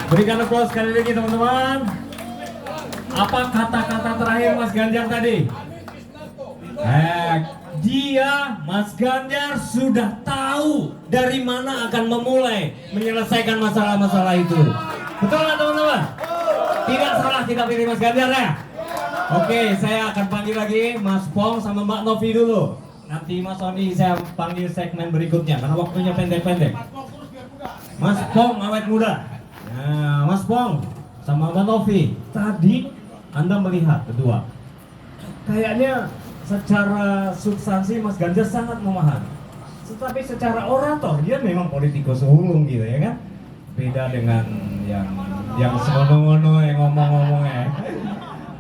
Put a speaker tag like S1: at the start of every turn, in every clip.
S1: Berikan aplaus sekali lagi teman-teman. Apa kata-kata terakhir Mas Ganjar tadi? Mas Ganjar sudah tahu dari mana akan memulai menyelesaikan masalah-masalah itu. Betul nggak teman-teman? Tidak salah kita pilih Mas Ganjar ya. Oke, saya akan panggil lagi Mas Pong sama Mbak Novi dulu. Nanti Mas Sony saya panggil segmen berikutnya karena waktunya pendek-pendek. Mas Pong awet muda. Nah, Mas Pong sama Mbak Novi, tadi Anda melihat berdua. Kayaknya secara substansi Mas Ganjar sangat memahami. Tetapi secara orator dia memang politikus ulung gitu ya kan. Beda dengan yang semono-mono yang ngomong-ngomongnya.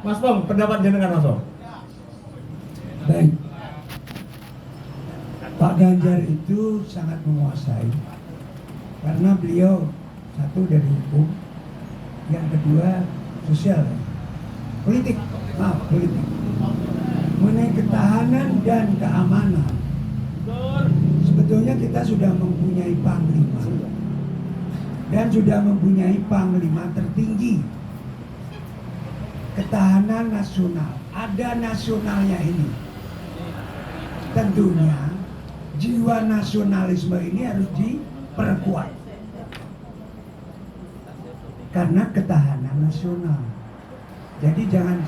S1: Mas Pong, pendapat jenengan Mas Pong?
S2: Baik. Pak Ganjar itu sangat menguasai karena beliau satu dari hukum, yang kedua sosial, politik, politik. Mengenai ketahanan dan keamanan, sebetulnya kita sudah mempunyai panglima dan sudah mempunyai panglima tertinggi. Ketahanan nasional, ada nasionalnya ini. Tentunya jiwa nasionalisme ini harus diperkuat karena ketahanan nasional. Jadi jangan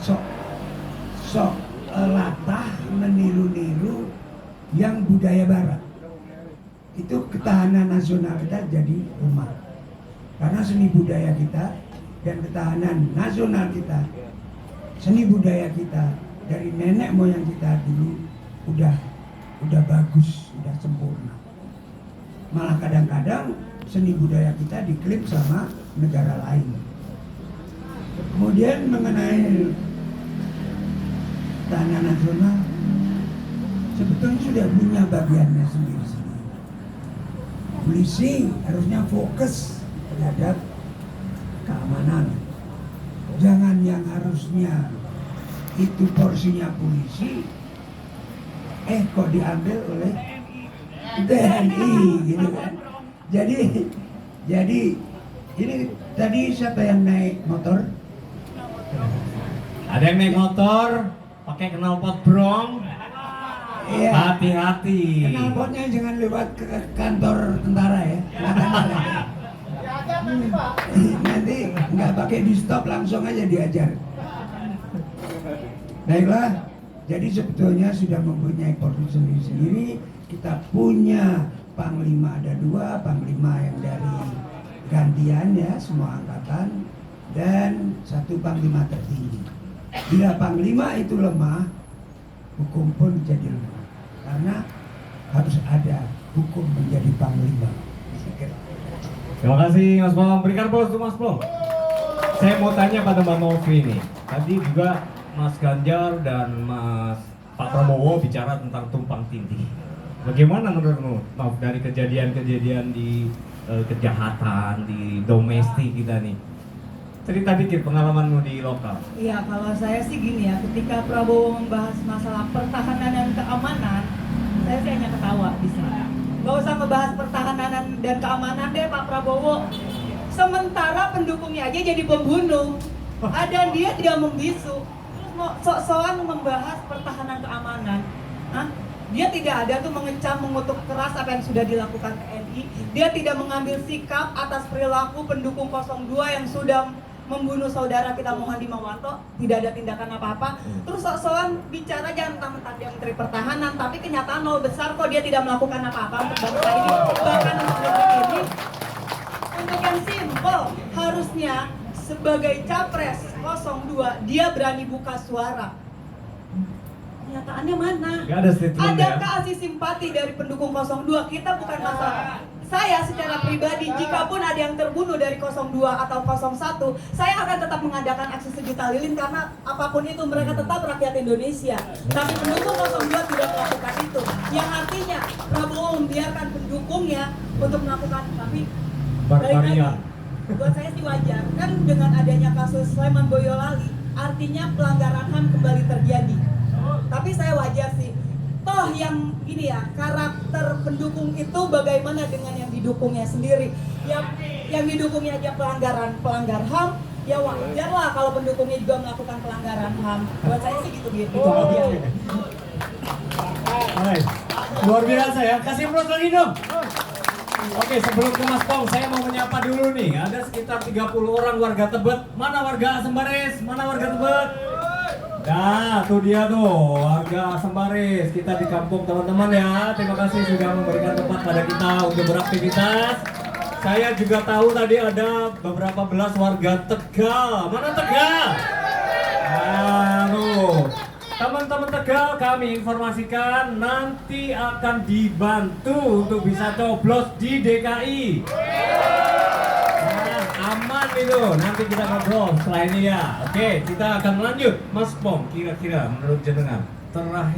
S2: sok latah meniru-niru yang budaya barat. Itu ketahanan nasional kita jadi lemah. Karena seni budaya kita dan ketahanan nasional kita, seni budaya kita dari nenek moyang kita dulu udah bagus, udah sempurna. Malah kadang-kadang seni budaya kita diklaim sama negara lain. Kemudian mengenai ketahanan nasional, sebetulnya sudah punya bagiannya sendiri-sendiri. Polisi harusnya fokus terhadap keamanan. Jangan yang harusnya itu porsinya polisi, kok diambil oleh TNI gitu kan. Jadi ini tadi siapa yang naik motor?
S1: Ada yang naik motor pakai knalpot brong.
S2: Iya.
S1: Hati-hati.
S2: Knalpotnya jangan lewat ke kantor tentara ya. Nanti nggak pakai di stop, langsung aja diajar. Baiklah, jadi sebetulnya sudah mempunyai porsi sendiri-sendiri. Kita punya panglima, ada dua panglima yang dari gantian ya, semua angkatan, dan satu panglima tertinggi. Bila panglima itu lemah, hukum pun jadi lemah. Karena harus ada hukum menjadi panglima.
S1: Terima kasih Mas Pong. Berikan aplaus untuk Mas Pong. Saya mau tanya pada Mbak Novi nih. Tadi juga Mas Ganjar dan Pak Prabowo bicara tentang tumpang tindih. Bagaimana menurutmu, Nov, dari kejadian-kejadian di kejahatan di domestik kita nih? Cerita dikit pengalamanmu di lokal.
S3: Iya, kalau saya sih gini ya, ketika Prabowo membahas masalah pertahanan dan keamanan, saya sih hanya ketawa di sini. Gak usah ngebahas pertahanan dan keamanan deh Pak Prabowo. Sementara pendukungnya aja jadi pembunuh. Ada dia tidak membisu. Terus mau sok-sokan membahas pertahanan keamanan. Hah? Dia tidak ada tuh mengecam, mengutuk keras apa yang sudah dilakukan TNI. Dia tidak mengambil sikap atas perilaku pendukung 02 yang sudah membunuh saudara kita Muhadi Mawanto. Tidak ada tindakan apa-apa. Terus sok-sokan bicara jangan mentang-mentang dia Menteri Pertahanan, tapi kenyataan nol besar kok dia tidak melakukan apa-apa untuk bangsa ini. Bahkan untuk negeri ini. Untuk yang simpel, harusnya sebagai capres 02 dia berani buka suara. Kenyataannya mana?
S1: Gak ada statement.
S3: Adakah aksi simpati dari pendukung 02? Kita bukan masalah. Saya secara pribadi, jika pun ada yang terbunuh dari 02 atau 01, saya akan tetap mengadakan aksi sejuta lilin karena apapun itu mereka tetap rakyat Indonesia. Tapi pendukung 02 tidak melakukan itu. Yang artinya Prabowo membiarkan pendukungnya untuk melakukan, tapi
S1: Barbaria.
S3: buat saya sih wajar. Kan dengan adanya kasus Sleman Boyolali, artinya pelanggaran HAM kembali terjadi. Tapi saya wajar sih. Toh yang gini ya, karakter pendukung itu bagaimana dengan yang didukungnya sendiri. Yang didukungnya aja pelanggar HAM, ya wajar lah kalau pendukungnya juga melakukan pelanggaran HAM. Buat saya sih gitu-gitu aja.
S1: Hai. Luar biasa ya, kasih aplaus lagi dong. Oke, sebelum ke Mas Pong, saya mau menyapa dulu nih. Ada sekitar 30 orang warga Tebet. Mana warga Sembaris? Mana warga Tebet? Nah, tuh dia tuh, warga Sembaris. Kita di kampung teman-teman ya. Terima kasih sudah memberikan tempat pada kita untuk beraktivitas. Saya juga tahu tadi ada beberapa belas warga Tegal. Mana Tegal? Aduh. Teman-teman Tegal, kami informasikan nanti akan dibantu untuk bisa coblos di DKI. Nah, aman itu. Nanti kita ngobrol setelah ini ya. Oke, kita akan lanjut. Mas Pong, kira-kira menurut jenengan terakhir